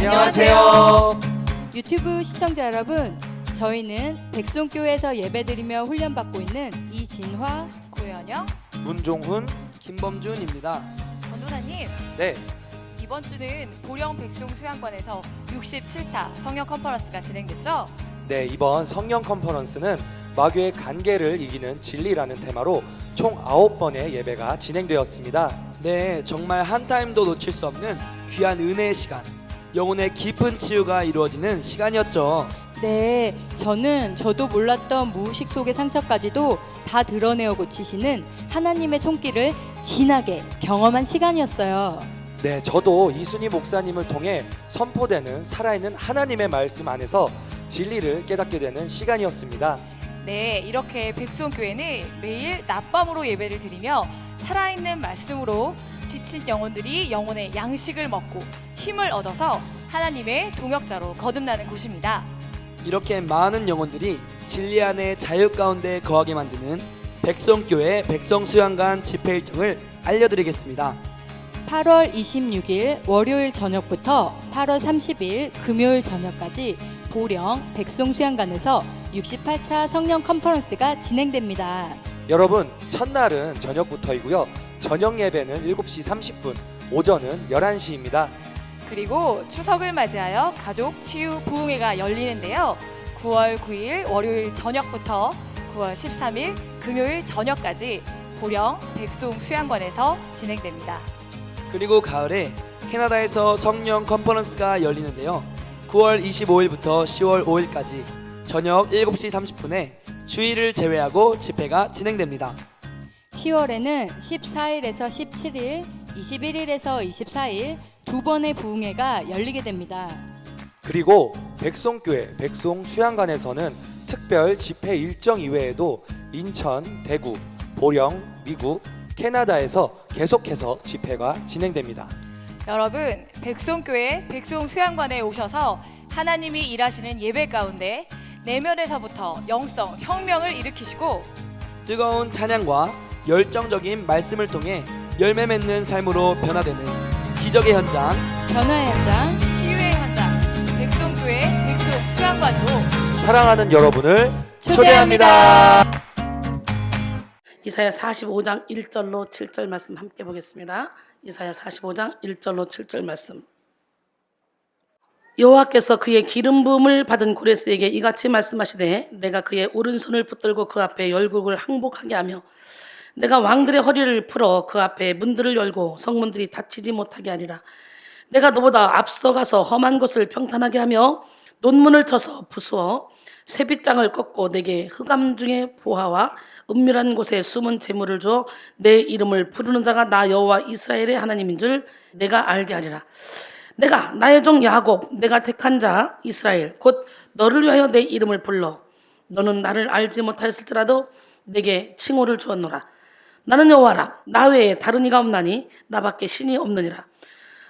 안녕하세요. 유튜브 시청자 여러분, 저희는 백송교회에서 예배드리며 훈련받고 있는 이진화, 고현영, 문종훈, 김범준입니다. 전도사님, 네, 이번 주는 보령 백송 수양관에서 67차 성령 컨퍼런스가 진행됐죠? 네, 이번 성령 컨퍼런스는 마귀의 간계를 이기는 진리라는 테마로 총 9번의 예배가 진행되었습니다. 네, 정말 한 타임도 놓칠 수 없는 귀한 은혜의 시간, 영혼의 깊은 치유가 이루어지는 시간이었죠. 네, 저도 몰랐던 무의식 속의 상처까지도 다 드러내어 고치시는 하나님의 손길을 진하게 경험한 시간이었어요. 네, 저도 이순희 목사님을 통해 선포되는 살아있는 하나님의 말씀 안에서 진리를 깨닫게 되는 시간이었습니다. 네, 이렇게 백송교회는 매일 낮밤으로 예배를 드리며 살아있는 말씀으로 지친 영혼들이 영혼의 양식을 먹고 힘을 얻어서 하나님의 동역자로 거듭나는 곳입니다. 이렇게 많은 영혼들이 진리 안에 자유 가운데 거하게 만드는 백성교회 백성수양관 집회 일정을 알려드리겠습니다. 8월 26일 월요일 저녁부터 8월 30일 금요일 저녁까지 보령 백송수양관에서 68차 성령 컨퍼런스가 진행됩니다. 여러분, 첫날은 저녁부터이고요. 저녁 예배는 7시 30분, 오전은 11시입니다. 그리고 추석을 맞이하여 가족 치유 부흥회가 열리는데요. 9월 9일 월요일 저녁부터 9월 13일 금요일 저녁까지 보령 백송 수양관에서 진행됩니다. 그리고 가을에 캐나다에서 성령 컨퍼런스가 열리는데요. 9월 25일부터 10월 5일까지 저녁 7시 30분에 주일을 제외하고 집회가 진행됩니다. 10월에는 14일에서 17일, 21일에서 24일 두 번의 부흥회가 열리게 됩니다. 그리고 백송교회 백송수양관에서는 특별 집회 일정 이외에도 인천, 대구, 보령, 미국, 캐나다에서 계속해서 집회가 진행됩니다. 여러분, 백송교회 백송수양관에 오셔서 하나님이 일하시는 예배 가운데 내면에서부터 영성 혁명을 일으키시고 뜨거운 찬양과 열정적인 말씀을 통해 열매 맺는 삶으로 변화되는 기적의 현장, 변화의 현장, 치유의 현장 백송교회 백송수양관으로 사랑하는 여러분을 초대합니다. 이사야 45장 1절로 7절 말씀 함께 보겠습니다. 이사야 45장 1절로 7절 말씀. 여호와께서 그의 기름 부음을 받은 고레스에게 이같이 말씀하시되 내가 그의 오른손을 붙들고 그 앞에 열국을 항복하게 하며 내가 왕들의 허리를 풀어 그 앞에 문들을 열고 성문들이 닫히지 못하게 하리라. 내가 너보다 앞서가서 험한 곳을 평탄하게 하며 논문을 쳐서 부수어 쇠빛 땅을 꺾고 내게 흑암 중에 보화와 은밀한 곳에 숨은 재물을 주어 내 이름을 부르는 자가 나 여호와 이스라엘의 하나님인 줄 내가 알게 하리라. 내가 나의 종 야곱 내가 택한 자 이스라엘 곧 너를 위하여 내 이름을 불러 너는 나를 알지 못하였을지라도 내게 칭호를 주었노라. 나는 여호와라. 나 외에 다른 이가 없나니 나밖에 신이 없느니라.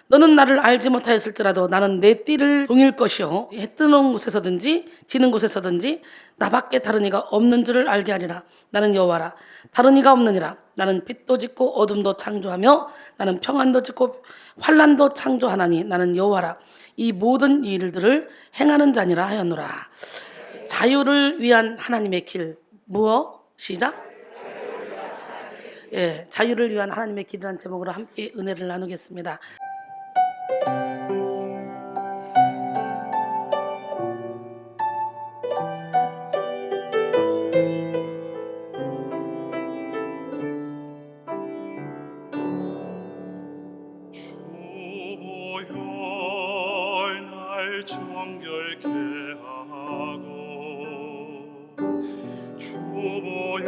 너는 나를 알지 못하였을지라도 나는 내 띠를 동일 것이요 해 뜨는 곳에서든지 지는 곳에서든지 나밖에 다른 이가 없는 줄을 알게 하리라. 나는 여호와라. 다른 이가 없느니라. 나는 빛도 짓고 어둠도 창조하며 나는 평안도 짓고 환난도 창조하나니 나는 여호와라. 이 모든 일들을 행하는 자니라 하였노라. 자유를 위한 하나님의 길. 무엇? 시작. 예, 자유를 위한 하나님의 길이라는 제목으로 함께 은혜를 나누겠습니다. 주보혈 날 정결케 하고 주보혈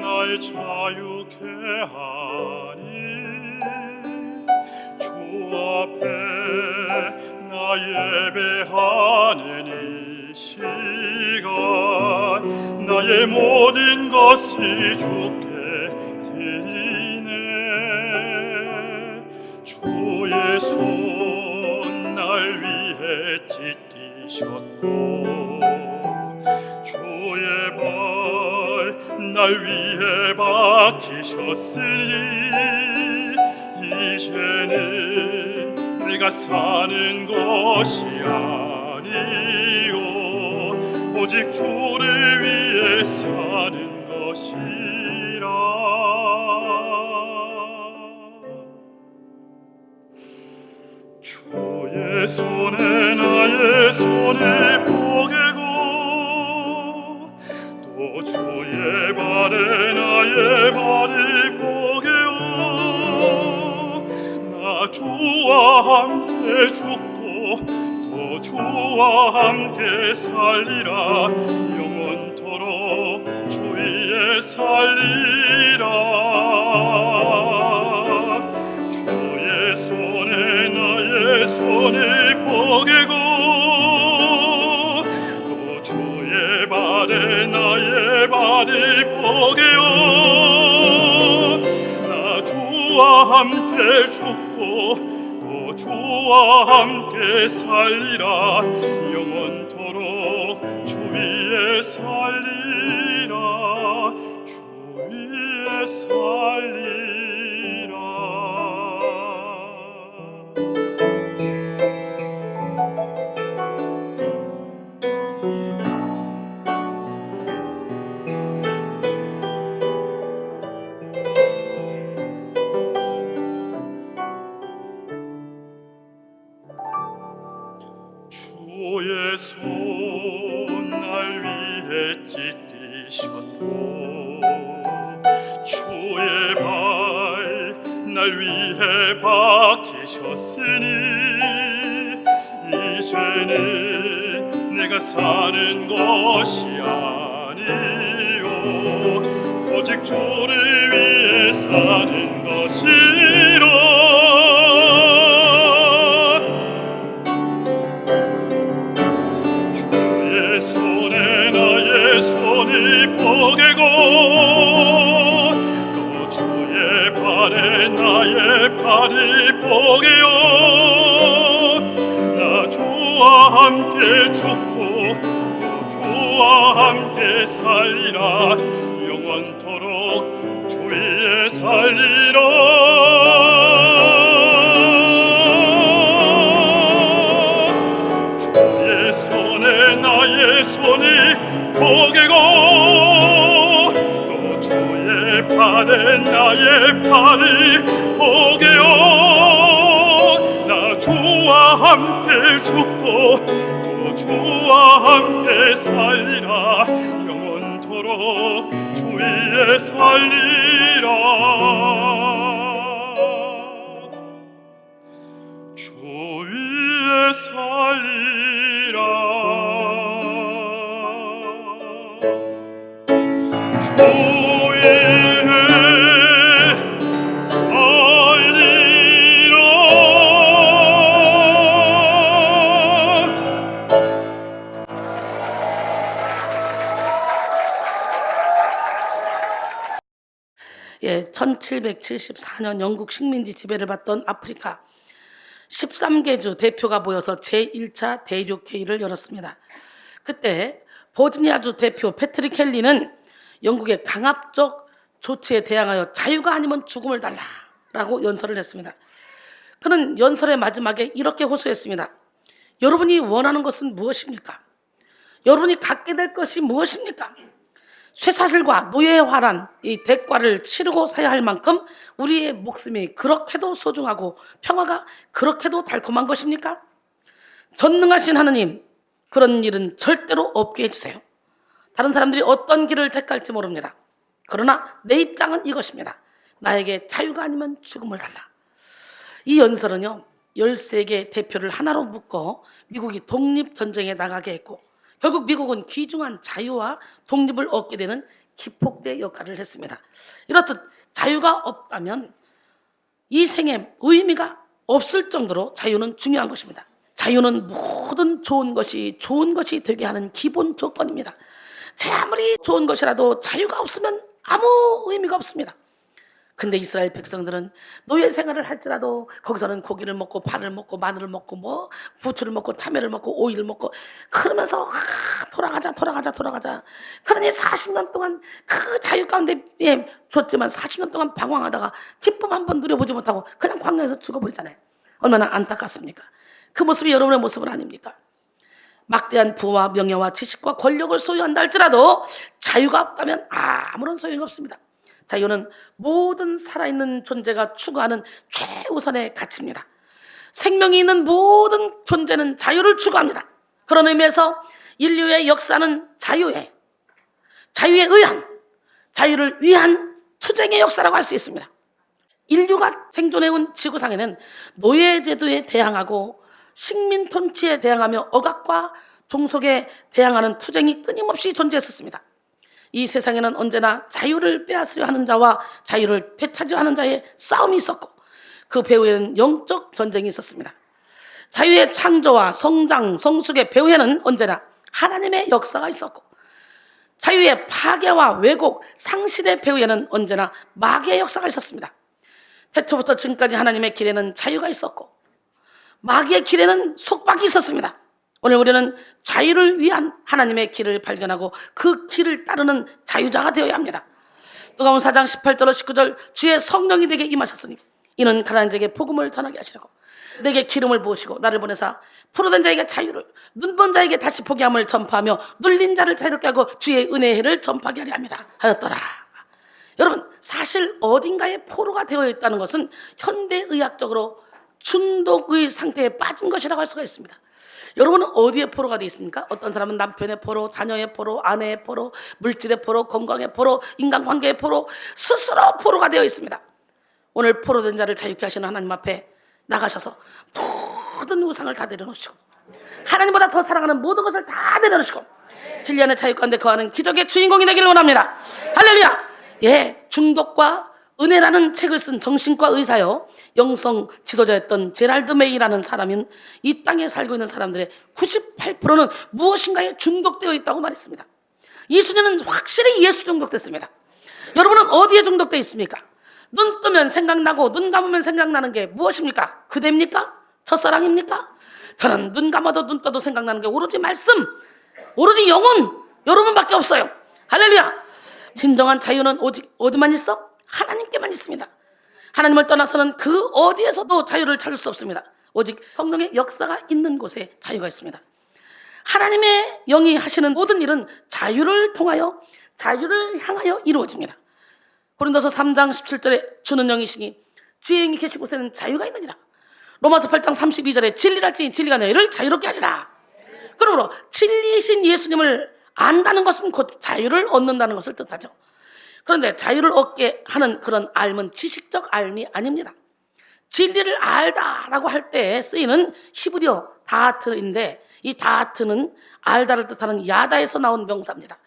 날 자유케 하니 주 앞에 나 예배하는 이 시간 나의 모든 것이 주께 드리네. 주의 손 날 위해 찢기셨고 주의 발 날 위해 박히셨으니 이제는 내가 내가 사는 것이 아니요 오직 주를 위해 사는 것이라. 주의 손에 나의 손을 포개고 또 주의 발에 나의 발을 포개요. 나 주와 함께 죽고 또 주와 함께 살리라. 영원토록 주 위에 살리라. 주의 손에 나의 손을 포개고 또 주의 발에 나의 발을 포개요. 나 주와 함께 죽고 또 주와 함께 살리라. 영원토록 주 위에 살리라. 주 위에 살리라. 주의 손 날 위해 찢기셨고 주의 발 날 위해 박히셨으니 이제는 내가 사는 것이 아니요 오직 주를 위해 사는 것이라. 손에 나의 손을 포개고 또 주의 발에 나의 발을 포개요. 나 주와 함께 죽고 또 주와 함께 살리라. 영원토록 주 위에 살리라. 나의 손을 포개고 또 주의 발에 나의 발을 포개요. 나 주와 함께 죽고 또 주와 함께 살리라. 영원토록 주 위에 살리라. 주 위에 살리라. 예, 1774년 영국 식민지 지배를 받던 아프리카 13개주 대표가 모여서 제1차 대륙회의를 열었습니다. 그때 버지니아주 대표 패트릭 켈리는 영국의 강압적 조치에 대항하여 자유가 아니면 죽음을 달라라고 연설을 했습니다. 그는 연설의 마지막에 이렇게 호소했습니다. 여러분이 원하는 것은 무엇입니까? 여러분이 갖게 될 것이 무엇입니까? 쇠사슬과 노예의 화란, 이 대가를 치르고 사야 할 만큼 우리의 목숨이 그렇게도 소중하고 평화가 그렇게도 달콤한 것입니까? 전능하신 하느님, 그런 일은 절대로 없게 해주세요. 다른 사람들이 어떤 길을 택할지 모릅니다. 그러나 내 입장은 이것입니다. 나에게 자유가 아니면 죽음을 달라. 이 연설은요, 13개 대표를 하나로 묶어 미국이 독립전쟁에 나가게 했고 결국 미국은 귀중한 자유와 독립을 얻게 되는 기폭제 역할을 했습니다. 이렇듯 자유가 없다면 이 생에 의미가 없을 정도로 자유는 중요한 것입니다. 자유는 모든 좋은 것이 되게 하는 기본 조건입니다. 아무리 좋은 것이라도 자유가 없으면 아무 의미가 없습니다. 근데 이스라엘 백성들은 노예 생활을 할지라도 거기서는 고기를 먹고 파를 먹고 마늘을 먹고 뭐 부추를 먹고 참외를 먹고 오이를 먹고 그러면서 돌아가자. 그러니 40년 동안 그 자유 가운데 줬지만 40년 동안 방황하다가 기쁨 한번 누려보지 못하고 그냥 광야에서 죽어버리잖아요. 얼마나 안타깝습니까? 그 모습이 여러분의 모습은 아닙니까? 막대한 부와 명예와 지식과 권력을 소유한다 할지라도 자유가 없다면 아무런 소용이 없습니다. 자유는 모든 살아있는 존재가 추구하는 최우선의 가치입니다. 생명이 있는 모든 존재는 자유를 추구합니다. 그런 의미에서 인류의 역사는 자유에 의한, 자유를 위한 투쟁의 역사라고 할 수 있습니다. 인류가 생존해온 지구상에는 노예제도에 대항하고 식민 통치에 대항하며 억압과 종속에 대항하는 투쟁이 끊임없이 존재했었습니다. 이 세상에는 언제나 자유를 빼앗으려 하는 자와 자유를 되찾으려 하는 자의 싸움이 있었고 그 배후에는 영적 전쟁이 있었습니다. 자유의 창조와 성장, 성숙의 배후에는 언제나 하나님의 역사가 있었고 자유의 파괴와 왜곡, 상실의 배후에는 언제나 마귀의 역사가 있었습니다. 태초부터 지금까지 하나님의 길에는 자유가 있었고 마귀의 길에는 속박이 있었습니다. 오늘 우리는 자유를 위한 하나님의 길을 발견하고 그 길을 따르는 자유자가 되어야 합니다. 누가복음 4장 18절로 19절 주의 성령이 내게 임하셨으니 이는 가난한 자에게 복음을 전하게 하시려고 내게 기름을 부으시고 나를 보내사 포로된 자에게 자유를 눈먼 자에게 다시 보게 함을 전파하며 눌린 자를 자유롭게 하고 주의 은혜의 해를 전파하게 하려 합니다 하였더라. 여러분 사실 어딘가에 포로가 되어 있다는 것은 현대의학적으로 중독의 상태에 빠진 것이라고 할 수가 있습니다. 여러분은 어디에 포로가 되어 있습니까? 어떤 사람은 남편의 포로, 자녀의 포로, 아내의 포로, 물질의 포로, 건강의 포로, 인간관계의 포로, 스스로 포로가 되어 있습니다. 오늘 포로된 자를 자유케 하시는 하나님 앞에 나가셔서 모든 우상을 다 내려놓으시고 하나님보다 더 사랑하는 모든 것을 다 내려놓으시고 진리 안의 자유 가운데 거하는 기적의 주인공이 되기를 원합니다. 할렐루야. 예, 중독과 은혜라는 책을 쓴 정신과 의사요 영성 지도자였던 제랄드 메이라는 사람인 이 땅에 살고 있는 사람들의 98%는 무엇인가에 중독되어 있다고 말했습니다. 이순이는 확실히 예수 중독됐습니다. 여러분은 어디에 중독되어 있습니까? 눈 뜨면 생각나고 눈 감으면 생각나는 게 무엇입니까? 그대입니까? 첫사랑입니까? 저는 눈 감아도 눈 떠도 생각나는 게 오로지 말씀, 오로지 영혼, 여러분밖에 없어요. 할렐루야. 진정한 자유는 오직 어디만 있어? 하나님께만 있습니다. 하나님을 떠나서는 그 어디에서도 자유를 찾을 수 없습니다. 오직 성령의 역사가 있는 곳에 자유가 있습니다. 하나님의 영이 하시는 모든 일은 자유를 통하여 자유를 향하여 이루어집니다. 고린도서 3장 17절에 주는 영이시니 주의 영이 계신 곳에는 자유가 있느니라. 로마서 8장 32절에 진리랄지 진리가 너희를 자유롭게 하리라. 그러므로 진리이신 예수님을 안다는 것은 곧 자유를 얻는다는 것을 뜻하죠. 그런데 자유를 얻게 하는 그런 알은 지식적 알미 아닙니다. 진리를 알다라고 할 때 쓰이는 히브리어 다하트인데 이 다하트는 알다를 뜻하는 야다에서 나온 명사입니다.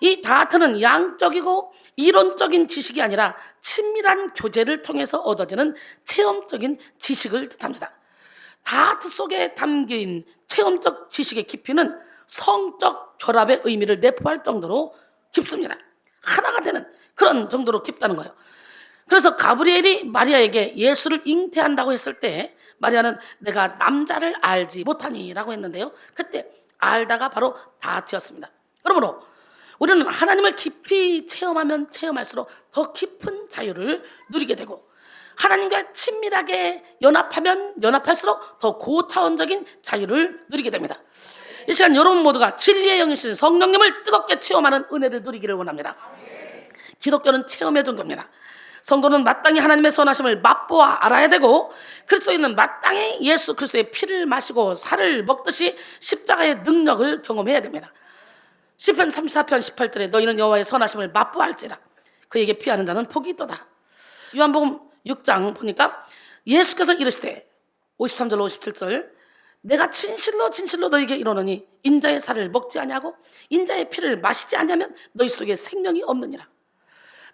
이 다하트는 양적이고 이론적인 지식이 아니라 친밀한 교제를 통해서 얻어지는 체험적인 지식을 뜻합니다. 다하트 속에 담긴 체험적 지식의 깊이는 성적 결합의 의미를 내포할 정도로 깊습니다. 하나가 되는 그런 정도로 깊다는 거예요. 그래서 가브리엘이 마리아에게 예수를 잉태한다고 했을 때 마리아는 내가 남자를 알지 못하니라고 했는데요. 그때 알다가 바로 다하트였습니다. 그러므로 우리는 하나님을 깊이 체험하면 체험할수록 더 깊은 자유를 누리게 되고 하나님과 친밀하게 연합하면 연합할수록 더 고차원적인 자유를 누리게 됩니다. 이 시간 여러분 모두가 진리의 영이신 성령님을 뜨겁게 체험하는 은혜를 누리기를 원합니다. 기독교는 체험의 종교입니다. 성도는 마땅히 하나님의 선하심을 맛보아 알아야 되고 그리스도인은 마땅히 예수 그리스도의 피를 마시고 살을 먹듯이 십자가의 능력을 경험해야 됩니다. 시편 34편 18절에 너희는 여호와의 선하심을 맛보알지라 그에게 피하는 자는 복이 있도다. 요한복음 6장 보니까 예수께서 이르시되 53절 57절 내가 진실로 진실로 너희에게 이르노니 인자의 살을 먹지 아니하고 인자의 피를 마시지 아니하면 너희 속에 생명이 없느니라.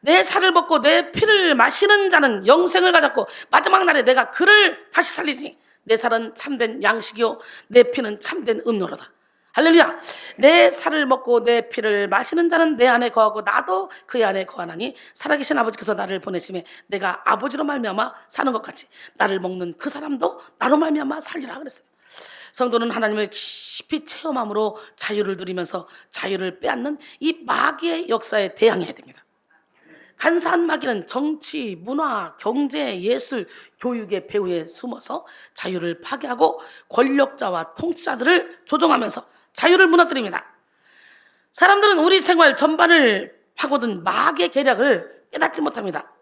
내 살을 먹고 내 피를 마시는 자는 영생을 가졌고 마지막 날에 내가 그를 다시 살리지. 내 살은 참된 양식이요 내 피는 참된 음료로다. 할렐루야. 내 살을 먹고 내 피를 마시는 자는 내 안에 거하고 나도 그의 안에 거하나니 살아계신 아버지께서 나를 보내심에 내가 아버지로 말미암아 사는 것 같이 나를 먹는 그 사람도 나로 말미암아 살리라 그랬어요. 성도는 하나님을 깊이 체험함으로 자유를 누리면서 자유를 빼앗는 이 마귀의 역사에 대항해야 됩니다. 간사한 마귀는 정치, 문화, 경제, 예술, 교육의 배후에 숨어서 자유를 파괴하고 권력자와 통치자들을 조종하면서 자유를 무너뜨립니다. 사람들은 우리 생활 전반을 파고든 마귀의 계략을 깨닫지 못합니다.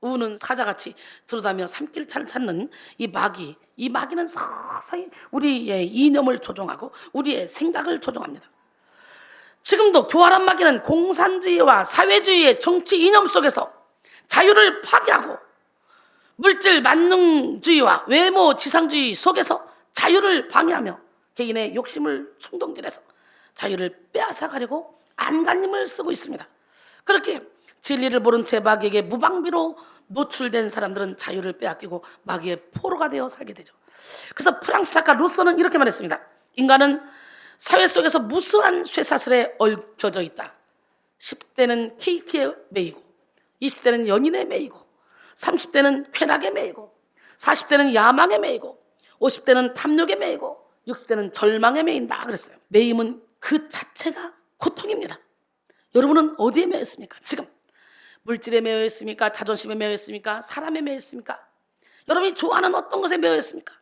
우는 사자같이 들여다며 삼킬 찾는 이 마귀는 서서히 우리의 이념을 조종하고 우리의 생각을 조종합니다. 지금도 교활한 마귀는 공산주의와 사회주의의 정치 이념 속에서 자유를 파괴하고 물질 만능주의와 외모 지상주의 속에서 자유를 방해하며 개인의 욕심을 충동질해서 자유를 빼앗아가려고 안간힘을 쓰고 있습니다. 그렇게 진리를 모른 채 마귀에게 무방비로 노출된 사람들은 자유를 빼앗기고 마귀의 포로가 되어 살게 되죠. 그래서 프랑스 작가 루소는 이렇게 말했습니다. 인간은 사회 속에서 무수한 쇠사슬에 얽혀져 있다. 10대는 케이크에 매이고 20대는 연인에 매이고 30대는 쾌락에 매이고 40대는 야망에 매이고 50대는 탐욕에 매이고 60대는 절망에 매인다 그랬어요. 매임은 그 자체가 고통입니다. 여러분은 어디에 매여 있습니까? 지금 물질에 매여 있습니까? 자존심에 매여 있습니까? 사람에 매여 있습니까? 여러분이 좋아하는 어떤 것에 매여 있습니까?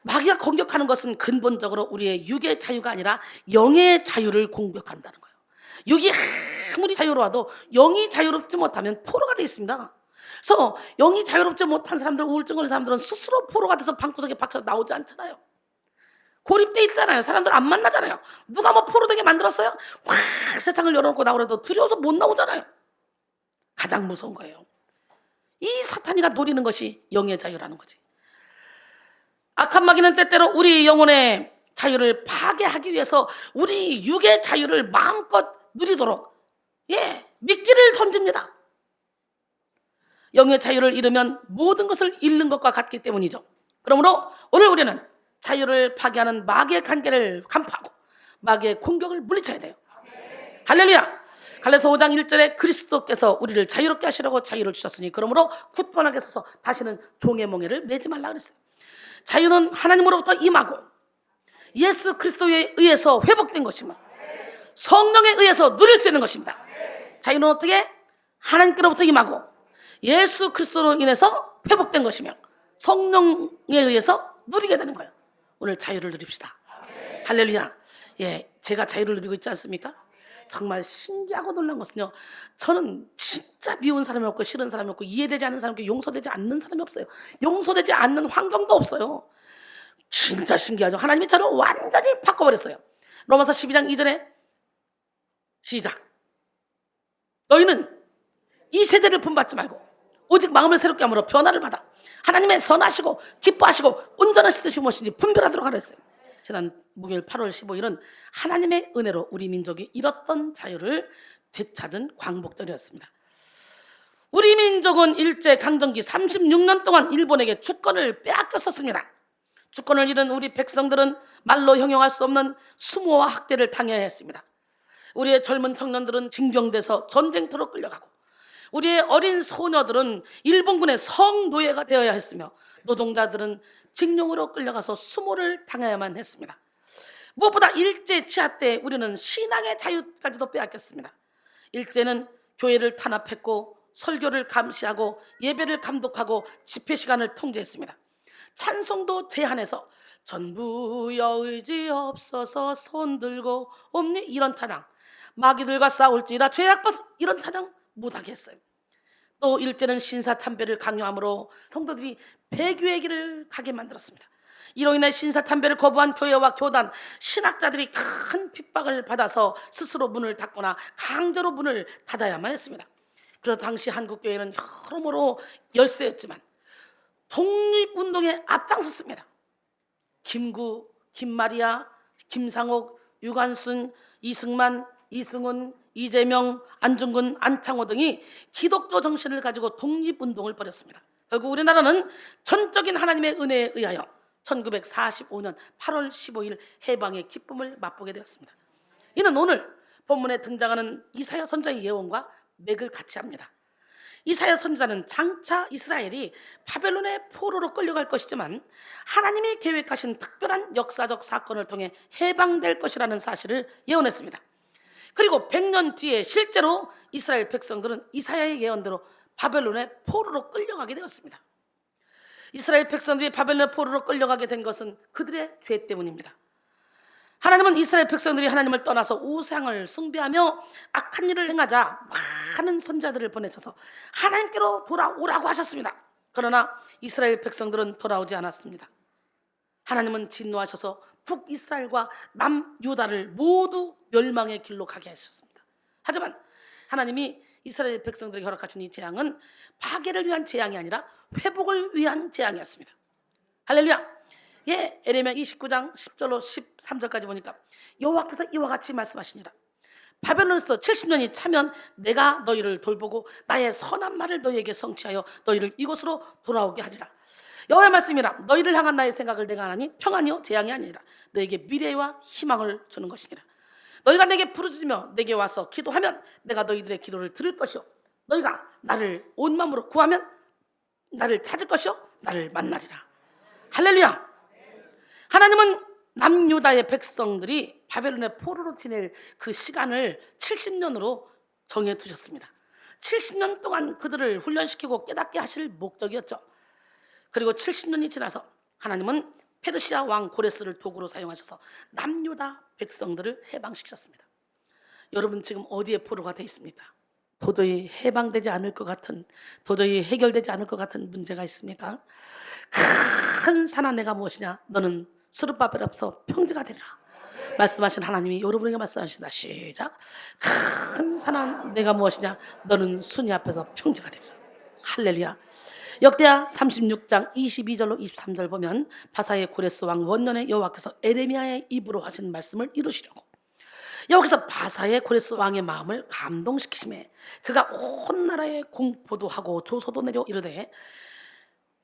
마귀가 공격하는 것은 근본적으로 우리의 육의 자유가 아니라 영의 자유를 공격한다는 거예요. 육이 아무리 자유로워도 영이 자유롭지 못하면 포로가 되어 있습니다. 그래서 영이 자유롭지 못한 사람들, 우울증 걸린 사람들은 스스로 포로가 돼서 방구석에 박혀서 나오지 않잖아요. 고립돼 있잖아요. 사람들 안 만나잖아요. 누가 뭐 포로 되게 만들었어요? 확 세상을 열어놓고 나오려도 두려워서 못 나오잖아요. 가장 무서운 거예요. 이 사탄이가 노리는 것이 영의 자유라는 거지. 악한 마귀는 때때로 우리 영혼의 자유를 파괴하기 위해서 우리 육의 자유를 마음껏 누리도록 미끼를 던집니다. 영의 자유를 잃으면 모든 것을 잃는 것과 같기 때문이죠. 그러므로 오늘 우리는 자유를 파괴하는 마귀의 관계를 간파하고 마귀의 공격을 물리쳐야 돼요. 할렐루야. 갈라디아서 5장 1절에 그리스도께서 우리를 자유롭게 하시려고 자유를 주셨으니 그러므로 굳건하게 서서 다시는 종의 멍에를 매지 말라 그랬어요. 자유는 하나님으로부터 임하고 예수 그리스도에 의해서 회복된 것이며 성령에 의해서 누릴 수 있는 것입니다. 자유는 어떻게? 하나님께로부터 임하고 예수 그리스도로 인해서 회복된 것이며 성령에 의해서 누리게 되는 거예요. 오늘 자유를 누립시다. 할렐루야. 제가 자유를 누리고 있지 않습니까? 정말 신기하고 놀란 것은요, 저는 진짜 미운 사람이 없고 싫은 사람이 없고 이해되지 않는 사람이 없고 용서되지 않는 사람이 없어요. 용서되지 않는 환경도 없어요. 진짜 신기하죠. 하나님이 저를 완전히 바꿔버렸어요. 로마서 12장 2절에 시작. 너희는 이 세대를 본받지 말고 오직 마음을 새롭게 함으로 변화를 받아 하나님의 선하시고 기뻐하시고 온전하신 뜻이 무엇인지 분별하도록 하라 했어요. 지난 목요일 8월 15일은 하나님의 은혜로 우리 민족이 잃었던 자유를 되찾은 광복절이었습니다. 우리 민족은 일제강점기 36년 동안 일본에게 주권을 빼앗겼었습니다. 주권을 잃은 우리 백성들은 말로 형용할 수 없는 수모와 학대를 당해야 했습니다. 우리의 젊은 청년들은 징병돼서 전쟁터로 끌려가고 우리의 어린 소녀들은 일본군의 성노예가 되어야 했으며 노동자들은 징용으로 끌려가서 수모를 당해야만 했습니다. 무엇보다 일제 치하 때 우리는 신앙의 자유까지도 빼앗겼습니다. 일제는 교회를 탄압했고 설교를 감시하고 예배를 감독하고 집회 시간을 통제했습니다. 찬송도 제한해서 전부여 의지 없어서 손들고 옵니 이런 찬양, 마귀들과 싸울지라 죄악받 이런 찬양 못하게 했어요. 또 일제는 신사참배를 강요함으로 성도들이 배교의 길을 가게 만들었습니다. 이로 인해 신사참배를 거부한 교회와 교단, 신학자들이 큰 핍박을 받아서 스스로 문을 닫거나 강제로 문을 닫아야만 했습니다. 그래서 당시 한국교회는 여러모로 열세였지만 독립운동에 앞장섰습니다. 김구, 김마리아, 김상옥, 유관순, 이승만, 이승훈, 이재명, 안중근, 안창호 등이 기독교 정신을 가지고 독립운동을 벌였습니다. 결국 우리나라는 전적인 하나님의 은혜에 의하여 1945년 8월 15일 해방의 기쁨을 맛보게 되었습니다. 이는 오늘 본문에 등장하는 이사야 선지자의 예언과 맥을 같이 합니다. 이사야 선지자는 장차 이스라엘이 바벨론의 포로로 끌려갈 것이지만 하나님이 계획하신 특별한 역사적 사건을 통해 해방될 것이라는 사실을 예언했습니다. 그리고 100년 뒤에 실제로 이스라엘 백성들은 이사야의 예언대로 바벨론의 포로로 끌려가게 되었습니다. 이스라엘 백성들이 바벨론의 포로로 끌려가게 된 것은 그들의 죄 때문입니다. 하나님은 이스라엘 백성들이 하나님을 떠나서 우상을 숭배하며 악한 일을 행하자 많은 선자들을 보내셔서 하나님께로 돌아오라고 하셨습니다. 그러나 이스라엘 백성들은 돌아오지 않았습니다. 하나님은 진노하셔서 북이스라엘과 남유다를 모두 멸망의 길로 가게 하셨습니다. 하지만 하나님이 이스라엘 백성들에게 허락하신 이 재앙은 파괴를 위한 재앙이 아니라 회복을 위한 재앙이었습니다. 할렐루야. 예, 에레미야 29장 10절로 13절까지 보니까 여호와께서 이와 같이 말씀하시니라. 바벨론에서 70년이 차면 내가 너희를 돌보고 나의 선한 말을 너희에게 성취하여 너희를 이곳으로 돌아오게 하리라. 여호와의 말씀이라. 너희를 향한 나의 생각을 내가 하나니 평안이요 재앙이 아니라 너에게 미래와 희망을 주는 것이니라. 너희가 내게 부르짖으며 내게 와서 기도하면 내가 너희들의 기도를 들을 것이요 너희가 나를 온 마음으로 구하면 나를 찾을 것이요 나를 만나리라. 할렐루야. 하나님은 남유다의 백성들이 바벨론의 포로로 지낼 그 시간을 70년으로 정해 두셨습니다. 70년 동안 그들을 훈련시키고 깨닫게 하실 목적이었죠. 그리고 70년이 지나서 하나님은 페르시아 왕 고레스를 도구로 사용하셔서 남유다 백성들을 해방시켰습니다. 여러분 지금 어디에 포로가 되어 있습니까? 도저히 해방되지 않을 것 같은, 도저히 해결되지 않을 것 같은 문제가 있습니까? 큰 산아 내가 무엇이냐? 너는 스룹바벨 앞에서 평지가 되리라. 말씀하신 하나님이 여러분에게 말씀하신다. 시작. 큰 산아 내가 무엇이냐? 너는 순위 앞에서 평지가 되리라. 할렐루야. 역대하 36장 22절로 23절 보면 바사의 고레스 왕 원년에 여호와께서 에레미야의 입으로 하신 말씀을 이루시려고 여기서 바사의 고레스 왕의 마음을 감동시키심에 그가 온 나라에 공포도 하고 조소도 내려 이르되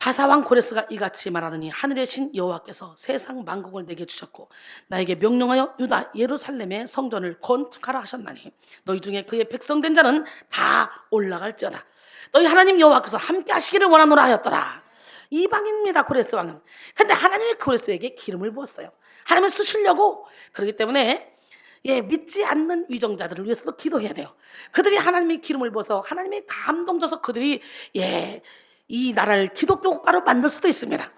바사왕 고레스가 이같이 말하느니 하늘의 신 여호와께서 세상 만국을 내게 주셨고 나에게 명령하여 유다 예루살렘의 성전을 건축하라 하셨나니 너희 중에 그의 백성된 자는 다 올라갈지어다. 너희 하나님 여호와께서 함께 하시기를 원하노라 하였더라. 이방인입니다 고레스 왕은. 근데 하나님이 고레스에게 기름을 부었어요. 하나님을 쓰시려고. 그렇기 때문에 믿지 않는 위정자들을 위해서도 기도해야 돼요. 그들이 하나님의 기름을 부어서 하나님의 감동 줘서 그들이 이 나라를 기독교 국가로 만들 수도 있습니다.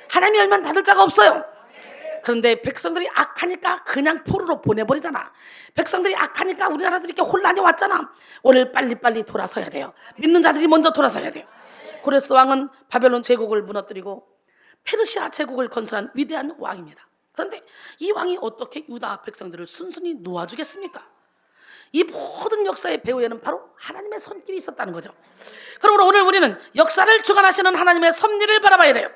하나님이 열면 닫을 자가 없어요. 그런데 백성들이 악하니까 그냥 포로로 보내버리잖아. 백성들이 악하니까 우리나라들이 이렇게 혼란이 왔잖아. 오늘 빨리빨리 돌아서야 돼요. 믿는 자들이 먼저 돌아서야 돼요. 고레스 왕은 바벨론 제국을 무너뜨리고 페르시아 제국을 건설한 위대한 왕입니다. 그런데 이 왕이 어떻게 유다 백성들을 순순히 놓아주겠습니까? 이 모든 역사의 배후에는 바로 하나님의 손길이 있었다는 거죠. 그러므로 오늘 우리는 역사를 주관하시는 하나님의 섭리를 바라봐야 돼요.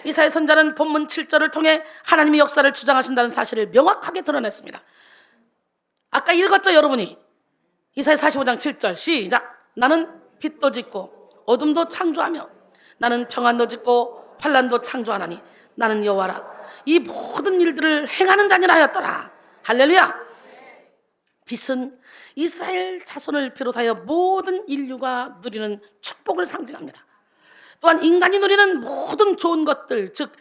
이사야 선자는 본문 7절을 통해 하나님이 역사를 주장하신다는 사실을 명확하게 드러냈습니다. 아까 읽었죠 여러분이? 이사야 45장 7절 시작. 나는 빛도 짓고 어둠도 창조하며 나는 평안도 짓고 환난도 창조하나니 나는 여호와라. 이 모든 일들을 행하는 자니라 하였더라. 할렐루야. 빛은 이스라엘 자손을 비롯하여 모든 인류가 누리는 축복을 상징합니다. 또한 인간이 누리는 모든 좋은 것들, 즉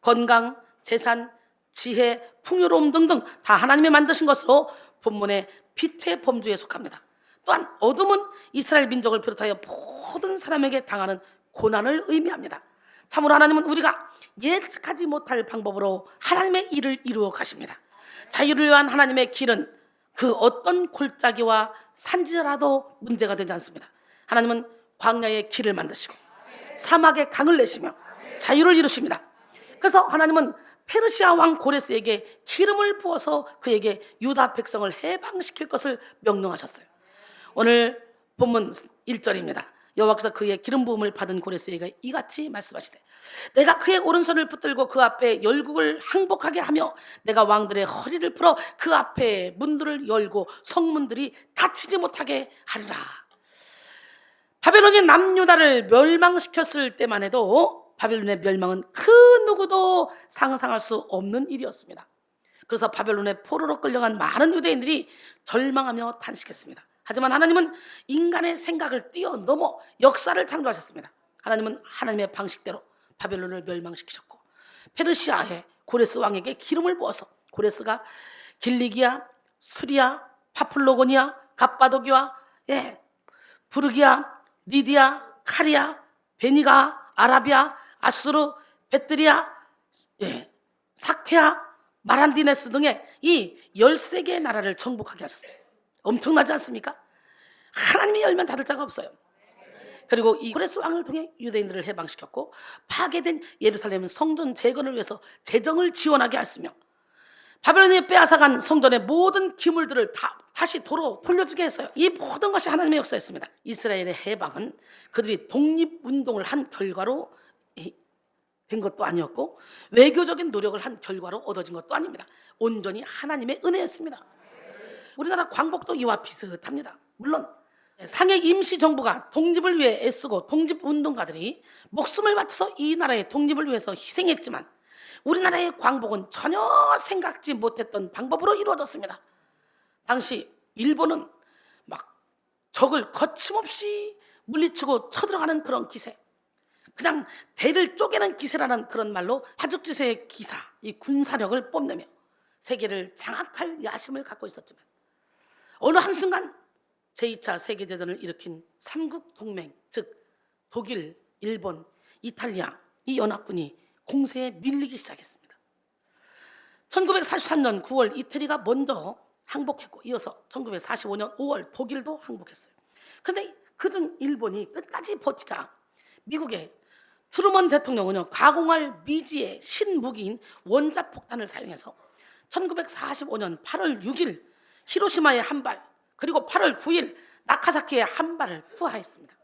건강, 재산, 지혜, 풍요로움 등등 다 하나님이 만드신 것으로 본문의 빛의 범주에 속합니다. 또한 어둠은 이스라엘 민족을 비롯하여 모든 사람에게 당하는 고난을 의미합니다. 참으로 하나님은 우리가 예측하지 못할 방법으로 하나님의 일을 이루어 가십니다. 자유를 위한 하나님의 길은 그 어떤 골짜기와 산지라도 문제가 되지 않습니다. 하나님은 광야의 길을 만드시고 사막의 강을 내시며 자유를 이루십니다. 그래서 하나님은 페르시아 왕 고레스에게 기름을 부어서 그에게 유다 백성을 해방시킬 것을 명령하셨어요. 오늘 본문 1절입니다. 여호와께서 그의 기름 부음을 받은 고레스에게 이같이 말씀하시되 내가 그의 오른손을 붙들고 그 앞에 열국을 항복하게 하며 내가 왕들의 허리를 풀어 그 앞에 문들을 열고 성문들이 닫히지 못하게 하리라. 바벨론이 남유다를 멸망시켰을 때만 해도 바벨론의 멸망은 그 누구도 상상할 수 없는 일이었습니다. 그래서 바벨론의 포로로 끌려간 많은 유대인들이 절망하며 탄식했습니다. 하지만 하나님은 인간의 생각을 뛰어넘어 역사를 창조하셨습니다. 하나님은 하나님의 방식대로 바벨론을 멸망시키셨고 페르시아의 고레스 왕에게 기름을 부어서 고레스가 길리기아, 수리아, 파플로고니아, 갑바도기아, 부르기아, 리디아, 카리아, 베니가, 아라비아, 아수르, 베트리아, 사케아, 마란디네스 등의 이 13개의 나라를 정복하게 하셨어요. 엄청나지 않습니까? 하나님이 열면 닫을 자가 없어요. 그리고 이 코레스 왕을 통해 유대인들을 해방시켰고, 파괴된 예루살렘 성전 재건을 위해서 재정을 지원하게 했으며, 바벨론이 빼앗아간 성전의 모든 기물들을 다시 도로 돌려주게 했어요. 이 모든 것이 하나님의 역사였습니다. 이스라엘의 해방은 그들이 독립운동을 한 결과로 된 것도 아니었고, 외교적인 노력을 한 결과로 얻어진 것도 아닙니다. 온전히 하나님의 은혜였습니다. 우리나라 광복도 이와 비슷합니다. 물론 상해 임시정부가 독립을 위해 애쓰고 독립운동가들이 목숨을 바쳐서 이 나라의 독립을 위해서 희생했지만, 우리나라의 광복은 전혀 생각지 못했던 방법으로 이루어졌습니다. 당시 일본은 막 적을 거침없이 물리치고 쳐들어가는 그런 기세, 그냥 대를 쪼개는 기세라는 그런 말로 파죽지세의 기사, 이 군사력을 뽐내며 세계를 장악할 야심을 갖고 있었지만, 어느 한순간 제2차 세계대전을 일으킨 삼국 동맹, 즉 독일, 일본, 이탈리아 이 연합군이 공세에 밀리기 시작했습니다. 1943년 9월 이태리가 먼저 항복했고, 이어서 1945년 5월 독일도 항복했어요. 그런데 그중 일본이 끝까지 버티자 미국의 트루먼 대통령은요, 가공할 미지의 신무기인 원자폭탄을 사용해서 1945년 8월 6일 히로시마에 한 발, 그리고 8월 9일 나카사키에 한 발을 투하했습니다.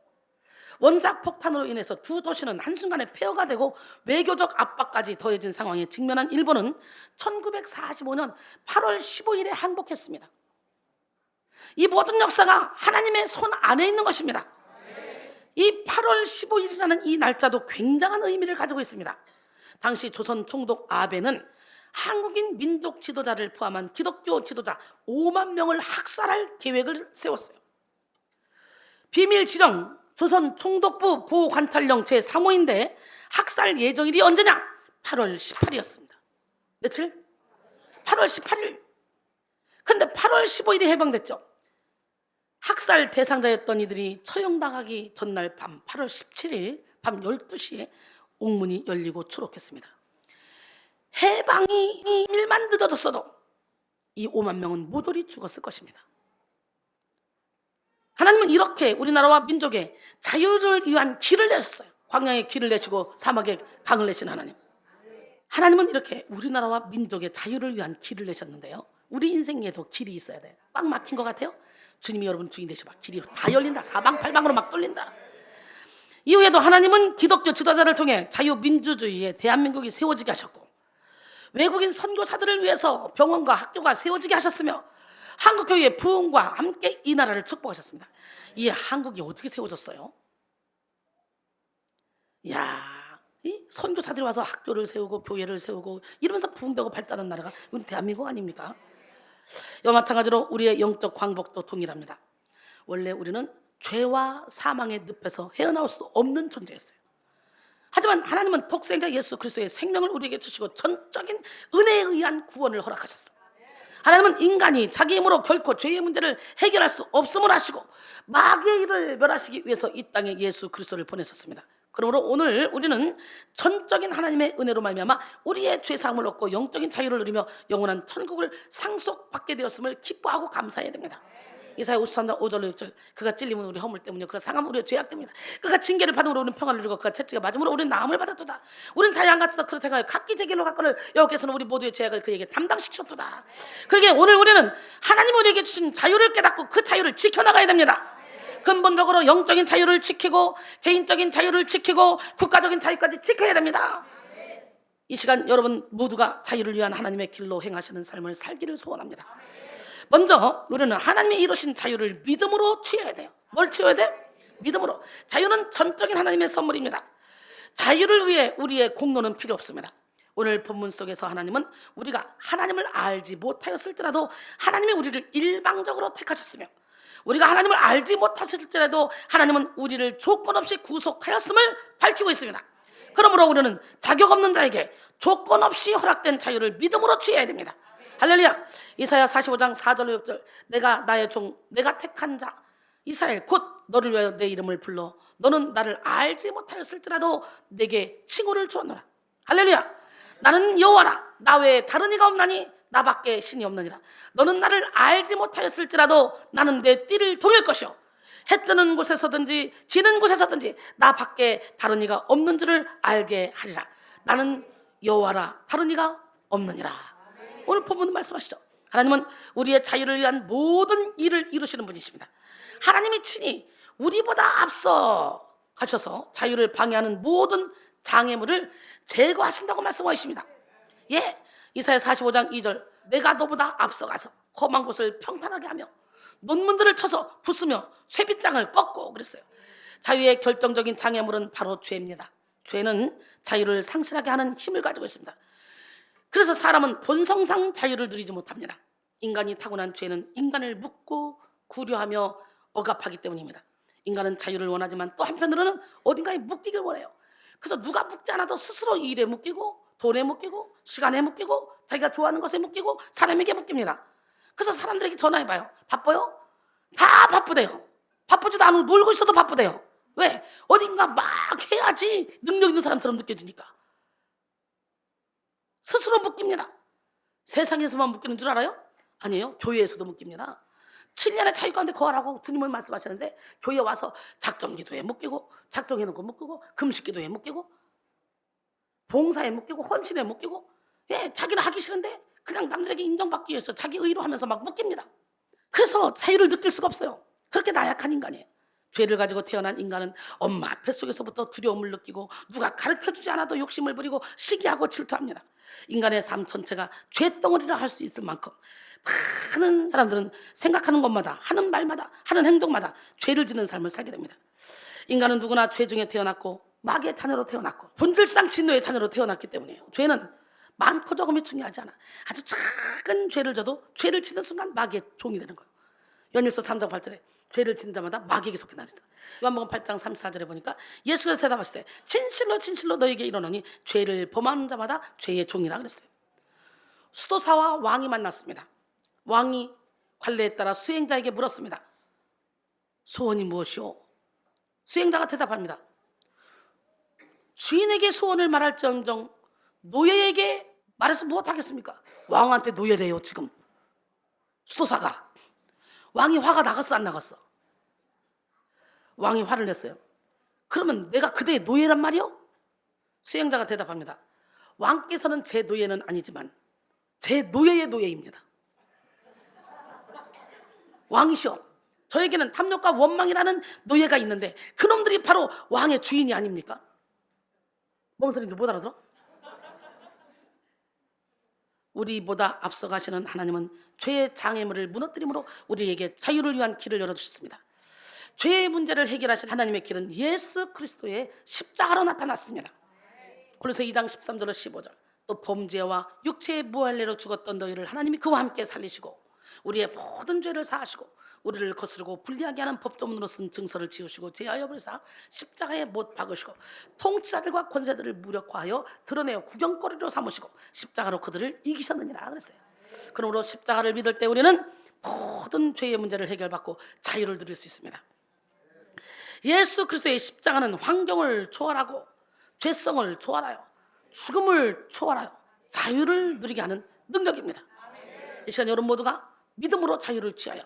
원자폭탄으로 인해서 두 도시는 한순간에 폐허가 되고 외교적 압박까지 더해진 상황에 직면한 일본은 1945년 8월 15일에 항복했습니다. 이 모든 역사가 하나님의 손 안에 있는 것입니다. 이 8월 15일이라는 이 날짜도 굉장한 의미를 가지고 있습니다. 당시 조선 총독 아베는 한국인 민족 지도자를 포함한 기독교 지도자 5만 명을 학살할 계획을 세웠어요. 비밀 지령 조선 총독부 보호관찰령 제3호인데 학살 예정일이 언제냐? 8월 18일이었습니다. 며칠? 8월 18일. 근데 8월 15일이 해방됐죠. 학살 대상자였던 이들이 처형당하기 전날 밤 8월 17일 밤 12시에 옥문이 열리고 추록했습니다. 해방이 1만 늦어졌어도 이 5만 명은 모조리 죽었을 것입니다. 하나님은 이렇게 우리나라와 민족의 자유를 위한 길을 내셨어요. 광야에 길을 내시고 사막에 강을 내신 하나님. 하나님은 이렇게 우리나라와 민족의 자유를 위한 길을 내셨는데요, 우리 인생에도 길이 있어야 돼요. 꽉 막힌 것 같아요? 주님이 여러분 주인 되셔 봐. 길이 다 열린다. 사방팔방으로 막 뚫린다. 이후에도 하나님은 기독교 지도자를 통해 자유민주주의의 대한민국이 세워지게 하셨고, 외국인 선교사들을 위해서 병원과 학교가 세워지게 하셨으며, 한국교회의 부흥과 함께 이 나라를 축복하셨습니다. 이 한국이 어떻게 세워졌어요? 이 선교사들이 와서 학교를 세우고 교회를 세우고 이러면서 부흥되고 발달한 나라가 이건 대한민국 아닙니까? 이와 마찬가지로 우리의 영적 광복도 동일합니다. 원래 우리는 죄와 사망의 늪에서 헤어나올 수 없는 존재였어요. 하지만 하나님은 독생자 예수 그리스도의 생명을 우리에게 주시고 전적인 은혜에 의한 구원을 허락하셨어요. 하나님은 인간이 자기 힘으로 결코 죄의 문제를 해결할 수 없음을 아시고 마귀의 일을 멸하시기 위해서 이 땅에 예수 그리스도를 보내셨습니다. 그러므로 오늘 우리는 전적인 하나님의 은혜로 말미암아 우리의 죄사함을 얻고 영적인 자유를 누리며 영원한 천국을 상속받게 되었음을 기뻐하고 감사해야 됩니다. 이사야 53장 5절로 6절, 그가 찔림은 우리 허물 때문이요 그가 상함은 우리의 죄악 때문이다. 그가 징계를 받음으로 우리는 평안을 누리고 그가 채찍에 맞음으로 우리는 나음을 받았도다. 우리는 다 양같아서 그렇게 하여 각기 제 길로 갔거늘 여호와께서는 우리 모두의 죄악을 그에게 담당시키셨도다. 그러기에 오늘 우리는 하나님 우리에게 주신 자유를 깨닫고 그 자유를 지켜나가야 됩니다. 근본적으로 영적인 자유를 지키고 개인적인 자유를 지키고 국가적인 자유까지 지켜야 됩니다. 이 시간 여러분 모두가 자유를 위한 하나님의 길로 행하시는 삶을 살기를 소원합니다. 먼저 우리는 하나님이 이루신 자유를 믿음으로 취해야 돼요. 뭘 취해야 돼? 믿음으로. 자유는 전적인 하나님의 선물입니다. 자유를 위해 우리의 공로는 필요 없습니다. 오늘 본문 속에서 하나님은 우리가 하나님을 알지 못하였을지라도 하나님이 우리를 일방적으로 택하셨으며, 우리가 하나님을 알지 못하셨을지라도 하나님은 우리를 조건 없이 구속하였음을 밝히고 있습니다. 그러므로 우리는 자격 없는 자에게 조건 없이 허락된 자유를 믿음으로 취해야 됩니다. 할렐루야. 이사야 45장 4절 6절 내가 나의 종 내가 택한 자 이스라엘 곧 너를 위하여 내 이름을 불러 너는 나를 알지 못하였을지라도 내게 칭호를 주었노라. 할렐루야. 나는 여호와라 나 외에 다른 이가 없나니 나밖에 신이 없느니라. 너는 나를 알지 못하였을지라도 나는 내 띠를 돌릴 것이요 해 뜨는 곳에서든지 지는 곳에서든지 나밖에 다른 이가 없는 줄을 알게 하리라. 나는 여호와라 다른 이가 없느니라. 오늘 본문 말씀하시죠. 하나님은 우리의 자유를 위한 모든 일을 이루시는 분이십니다. 하나님이 친히 우리보다 앞서 가셔서 자유를 방해하는 모든 장애물을 제거하신다고 말씀하십니다. 예, 이사야 45장 2절 내가 너보다 앞서가서 험한 곳을 평탄하게 하며 논문들을 쳐서 부수며 쇠빗장을 꺾고 그랬어요. 자유의 결정적인 장애물은 바로 죄입니다. 죄는 자유를 상실하게 하는 힘을 가지고 있습니다. 그래서 사람은 본성상 자유를 누리지 못합니다. 인간이 타고난 죄는 인간을 묶고 구려하며 억압하기 때문입니다. 인간은 자유를 원하지만 또 한편으로는 어딘가에 묶이길 원해요. 그래서 누가 묶지 않아도 스스로 이 일에 묶이고 돈에 묶이고 시간에 묶이고 자기가 좋아하는 것에 묶이고 사람에게 묶입니다. 그래서 사람들에게 전화해봐요. 바빠요? 다 바쁘대요. 바쁘지도 않고 놀고 있어도 바쁘대요. 왜? 어딘가 막 해야지 능력 있는 사람처럼 느껴지니까. 스스로 묶입니다. 세상에서만 묶이는 줄 알아요? 아니에요. 교회에서도 묶입니다. 7년의 자유 가운데 거하라고 주님은 말씀하셨는데 교회에 와서 작정기도에 묶이고 작정해놓고 묶이고 금식기도에 묶이고 봉사에 묶이고 헌신에 묶이고 예, 자기는 하기 싫은데 그냥 남들에게 인정받기 위해서 자기 의로 하면서 막 묶입니다. 그래서 자유를 느낄 수가 없어요. 그렇게 나약한 인간이에요. 죄를 가지고 태어난 인간은 엄마 뱃속에서부터 두려움을 느끼고 누가 가르쳐주지 않아도 욕심을 부리고 시기하고 질투합니다. 인간의 삶 전체가 죄덩어리라 할 수 있을 만큼 많은 사람들은 생각하는 것마다 하는 말마다 하는 행동마다 죄를 짓는 삶을 살게 됩니다. 인간은 누구나 죄 중에 태어났고 마귀의 자녀로 태어났고 본질상 진노의 자녀로 태어났기 때문이에요. 죄는 많고 적음이 중요하지 않아. 아주 작은 죄를 져도 죄를 짓는 순간 마귀의 종이 되는 거예요. 요한일서 3장 8절에 죄를 짓는 자마다 마귀에게 속해 나랬어. 요한복음 8장 34절에 보니까 예수께서 대답하시되 진실로 진실로 너에게 이르노니 죄를 범하는 자마다 죄의 종이라 그랬어요. 수도사와 왕이 만났습니다. 왕이 관례에 따라 수행자에게 물었습니다. 소원이 무엇이오? 수행자가 대답합니다. 주인에게 소원을 말할지언정 노예에게 말해서 무엇하겠습니까? 왕한테 노예래요 지금. 수도사가. 왕이 화가 나갔어 안 나갔어? 왕이 화를 냈어요. 그러면 내가 그대의 노예란 말이요? 수행자가 대답합니다. 왕께서는 제 노예는 아니지만 제 노예의 노예입니다. 왕이시오. 저에게는 탐욕과 원망이라는 노예가 있는데 그놈들이 바로 왕의 주인이 아닙니까? 뭔 소리인지 못 알아들어? 우리보다 앞서가시는 하나님은 죄의 장애물을 무너뜨림으로 우리에게 자유를 위한 길을 열어주셨습니다. 죄의 문제를 해결하신 하나님의 길은 예수 그리스도의 십자가로 나타났습니다. 골로새 2장 13절로 15절 또 범죄와 육체의 무할례로 죽었던 너희를 하나님이 그와 함께 살리시고 우리의 모든 죄를 사하시고 우리를 거스르고 불리하게 하는 법조문으로 쓴 증서를 지우시고 제하여 불사 십자가에 못 박으시고 통치자들과 권세들을 무력화하여 드러내어 구경거리로 삼으시고 십자가로 그들을 이기셨느니라 그랬어요. 그러므로 십자가를 믿을 때 우리는 모든 죄의 문제를 해결받고 자유를 누릴 수 있습니다. 예수 그리스도의 십자가는 환경을 초월하고 죄성을 초월하여 죽음을 초월하여 자유를 누리게 하는 능력입니다. 이 시간 여러분 모두가 믿음으로 자유를 취하여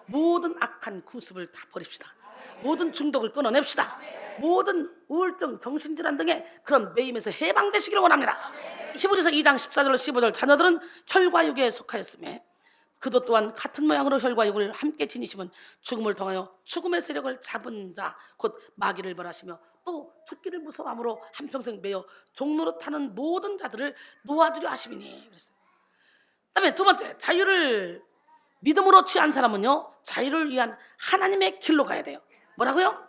모든 악한 구습을 다 버립시다. 모든 중독을 끊어냅시다. 모든 우울증, 정신질환 등의 그런 매임에서 해방되시기를 원합니다. 히브리서 2장 14절로 15절 자녀들은 혈과 육에 속하였으며 그도 또한 같은 모양으로 혈과 육을 함께 지니시면 죽음을 통하여 죽음의 세력을 잡은 자 곧 마귀를 벌하시며 또 죽기를 무서워함으로 한평생 매여 종로로 타는 모든 자들을 놓아주려 하심이니 그랬어요. 그다음에 두 번째 자유를 믿음으로 취한 사람은요 자유를 위한 하나님의 길로 가야 돼요. 뭐라고요?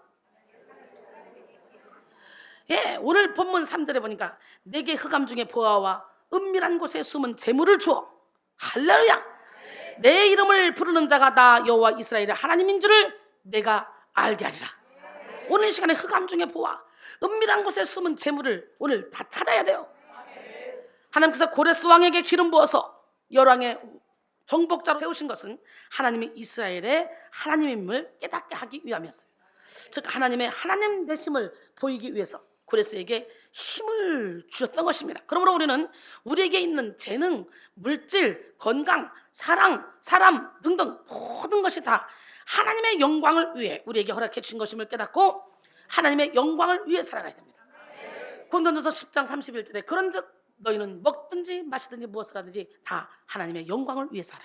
예, 오늘 본문 3절에 보니까 내게 흑암 중에 보아와 은밀한 곳에 숨은 재물을 주어 할렐루야 내 이름을 부르는 자가 나 여호와 이스라엘의 하나님인 줄을 내가 알게 하리라. 오늘 이 시간에 흑암 중에 보아 은밀한 곳에 숨은 재물을 오늘 다 찾아야 돼요. 하나님께서 고레스 왕에게 기름 부어서 열왕의 정복자로 세우신 것은 하나님이 이스라엘의 하나님임을 깨닫게 하기 위함이었어요. 즉 하나님의 하나님 되심을 보이기 위해서 고레스에게 힘을 주셨던 것입니다. 그러므로 우리는 우리에게 있는 재능, 물질, 건강, 사랑, 사람 등등 모든 것이 다 하나님의 영광을 위해 우리에게 허락해 주신 것임을 깨닫고 하나님의 영광을 위해 살아가야 됩니다. 고린도전서 10장 31절에 그런즉 너희는 먹든지 마시든지 무엇을 하든지 다 하나님의 영광을 위해 살아.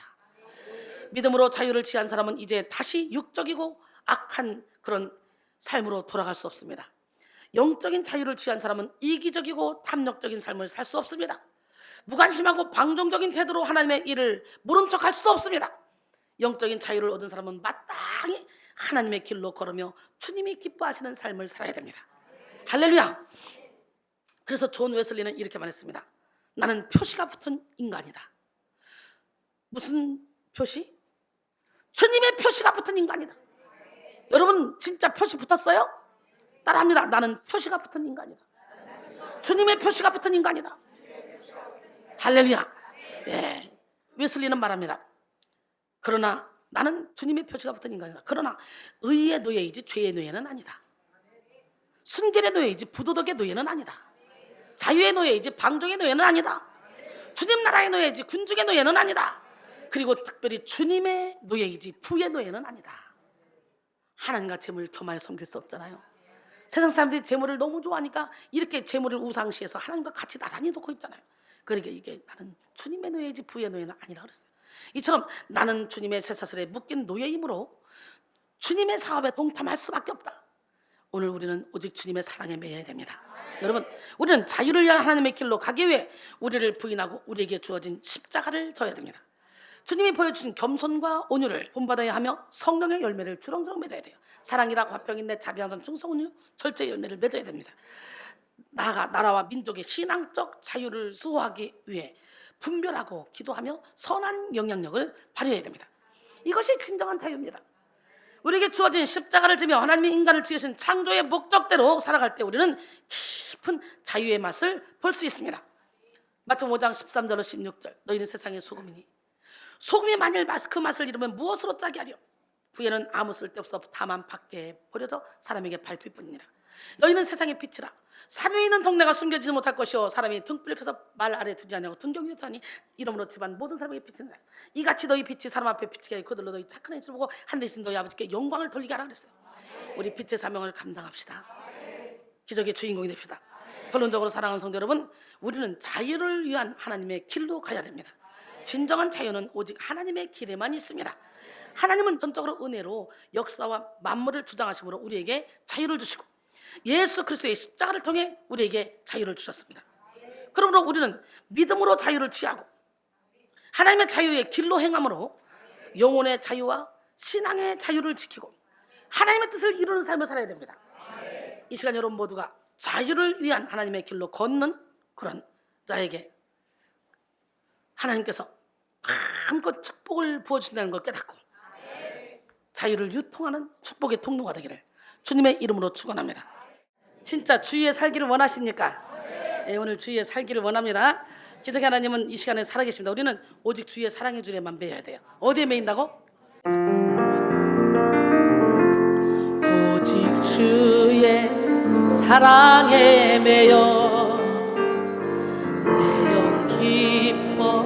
믿음으로 자유를 취한 사람은 이제 다시 육적이고 악한 그런 삶으로 돌아갈 수 없습니다. 영적인 자유를 취한 사람은 이기적이고 탐욕적인 삶을 살 수 없습니다. 무관심하고 방종적인 태도로 하나님의 일을 모른 척할 수도 없습니다. 영적인 자유를 얻은 사람은 마땅히 하나님의 길로 걸으며 주님이 기뻐하시는 삶을 살아야 됩니다. 할렐루야. 그래서 존 웨슬리는 이렇게 말했습니다. 나는 표시가 붙은 인간이다. 무슨 표시? 주님의 표시가 붙은 인간이다. 여러분 진짜 표시 붙었어요? 따라합니다. 나는 표시가 붙은 인간이다. 주님의 표시가 붙은 인간이다. 할렐루야. 예. 웨슬리는 말합니다. 그러나 나는 주님의 표시가 붙은 인간이다. 그러나 의의 노예이지 죄의 노예는 아니다. 순결의 노예이지 부도덕의 노예는 아니다. 자유의 노예이지 방종의 노예는 아니다. 주님 나라의 노예이지 군중의 노예는 아니다. 그리고 특별히 주님의 노예이지 부의 노예는 아니다. 하나님과 재물을 겸하여 섬길 수 없잖아요. 세상 사람들이 재물을 너무 좋아하니까 이렇게 재물을 우상시해서 하나님과 같이 나란히 놓고 있잖아요. 그러니까 이게 나는 주님의 노예이지 부의 노예는 아니라 그랬어요. 이처럼 나는 주님의 쇠사슬에 묶인 노예이므로 주님의 사업에 동참할 수밖에 없다. 오늘 우리는 오직 주님의 사랑에 매여야 됩니다. 여러분 우리는 자유를 위한 하나님의 길로 가기 위해 우리를 부인하고 우리에게 주어진 십자가를 져야 됩니다. 주님이 보여주신 겸손과 온유를 본받아야 하며 성령의 열매를 주렁주렁 맺어야 돼요. 사랑이라 화평인내 자비한선 충성온유 절제의 열매를 맺어야 됩니다. 나아가 나라와 민족의 신앙적 자유를 수호하기 위해 분별하고 기도하며 선한 영향력을 발휘해야 됩니다. 이것이 진정한 자유입니다. 우리에게 주어진 십자가를 지며 하나님이 인간을 지으신 창조의 목적대로 살아갈 때 우리는 깊은 자유의 맛을 볼 수 있습니다. 마태복음 5장 13절로 16절 너희는 세상의 소금이니 소금이 만일 그 맛을 잃으면 무엇으로 짜게 하려? 후에는 아무 쓸데없어 다만 밖에 버려져 사람에게 밟힐 뿐이니라. 너희는 세상의 빛이라. 산에 있는 동네가 숨겨지지 못할 것이요 사람이 등불을 켜서 말 아래 두지 않냐고 등경이 되니 이러므로 집안 모든 사람에게 빛이니라. 이같이 너희 빛이 사람 앞에 비치게 하여 그들로 너희 착한 행실을 보고 하늘에 계신 너희 아버지께 영광을 돌리게 하라 그랬어요. 우리 빛의 사명을 감당합시다. 기적의 주인공이 됩시다. 결론적으로 사랑하는 성도 여러분, 우리는 자유를 위한 하나님의 길로 가야 됩니다. 진정한 자유는 오직 하나님의 길에만 있습니다. 하나님은 전적으로 은혜로 역사와 만물을 주장하심으로 우리에게 자유를 주시고 예수 그리스도의 십자가를 통해 우리에게 자유를 주셨습니다. 그러므로 우리는 믿음으로 자유를 취하고 하나님의 자유의 길로 행함으로 영혼의 자유와 신앙의 자유를 지키고 하나님의 뜻을 이루는 삶을 살아야 됩니다. 이 시간 여러분 모두가 자유를 위한 하나님의 길로 걷는 그런 자에게 하나님께서 마음껏 축복을 부어주신다는 걸 깨닫고 자유를 유통하는 축복의 통로가 되기를 주님의 이름으로 축원합니다. 진짜 주위에 살기를 원하십니까? 네, 오늘 주위에 살기를 원합니다. 기적의 하나님은 이 시간에 살아계십니다. 우리는 오직 주위에 사랑의 줄에만 매여야 돼요. 어디에 매인다고? 오직 주의 사랑에 매여 내 영 기뻐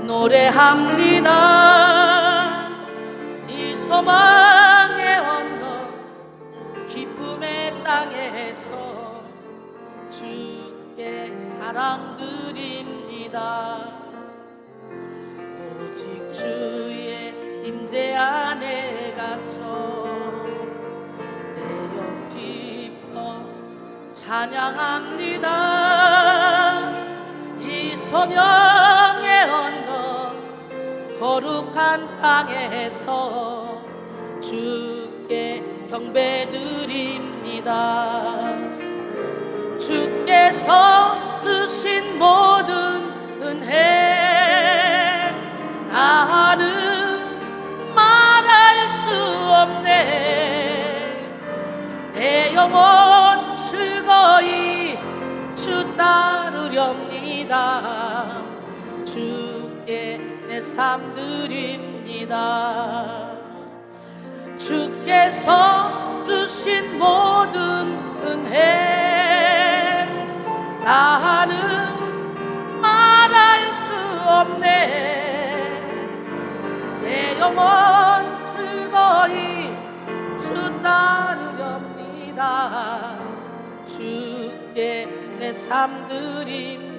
노래합니다. 이 소망의 언덕 기쁨의 땅에서 주께 사랑 드립니다. 오직 주의 임재 안에 갇혀 내 영 기뻐 찬양합니다. 이 소명의 언덕 거룩한 땅에서 주께 경배드립니다. 주께서 주신 모든 은혜 나는 말할 수 없네. 내 영혼 즐거이 주 따르렵니다. 주께 주께 내 삶 드립니다. 주께서 주신 모든 은혜 나는 말할 수 없네. 내 영혼 즐거이 주 따르렵니다. 주께 내 삶 드립니다.